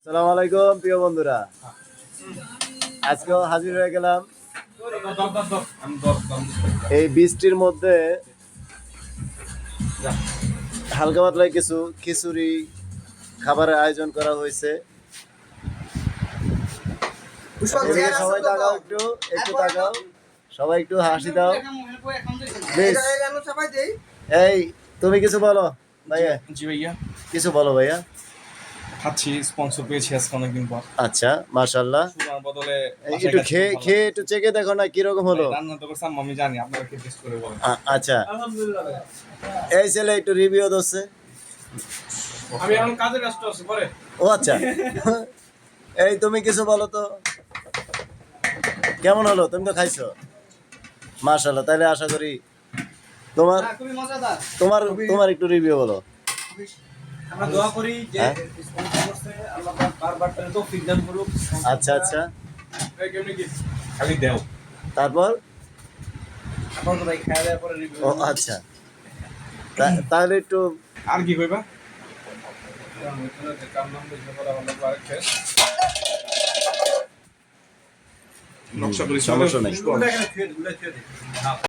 আসসালামু আলাইকুম প্রিয় বন্ধুরা, আজকেও হাজির হয়ে গেলাম এই বৃষ্টির মধ্যে। হালকা পাতলা কিছু খিচুড়ি খাবারের আয়োজন করা হয়েছে। এদিকে সবাই তাকাও, একটু একটু তাকাও, সবাই একটু হাসি দাও প্লিজ। এই তুমি কিছু বলো ভাইয়া। জি ভাইয়া, কিছু বলো ভাইয়া। খাচ্ছি, স্পন্সর পেয়েছি আজকে অনেকদিন পর। আচ্ছা, মাশাআল্লাহ। সুগার বদলে একটু খেয়ে খেয়ে একটু চেখে দেখো না কিরকম হলো। রান্না তো করছি আম্মা, আমি জানি, আপনারা কি টেস্ট করে বলেন। আচ্ছা, এই ছেলে একটু রিভিউ দিচ্ছে। আমি এখন কাজে ব্যস্ত আছি, পরে। ও আচ্ছা, এই তুমি কিছু বলো তো, কেমন হলো? তুমি তো খাইছো, মাশাআল্লাহ। তাহলে আশা করি তোমার খুবই মজাদার। তোমার তোমার একটু রিভিউ বলো। আমরা দোয়া করি যে হ্যাঁ? স্পন্সর করছে, আল্লাহ পাক বারবার তার তৌফিক দান করুক। আচ্ছা আচ্ছা, এই কেমনে কি খালি দেও। তারপর এখন তো ভাই খাওয়া দাওয়ার পরে রিভিউ। ও আচ্ছা, তাহলে একটু আর কি কইবা? নকশা করি, সমস্যা নেই। গুলো এখানে খেয়ে দিই।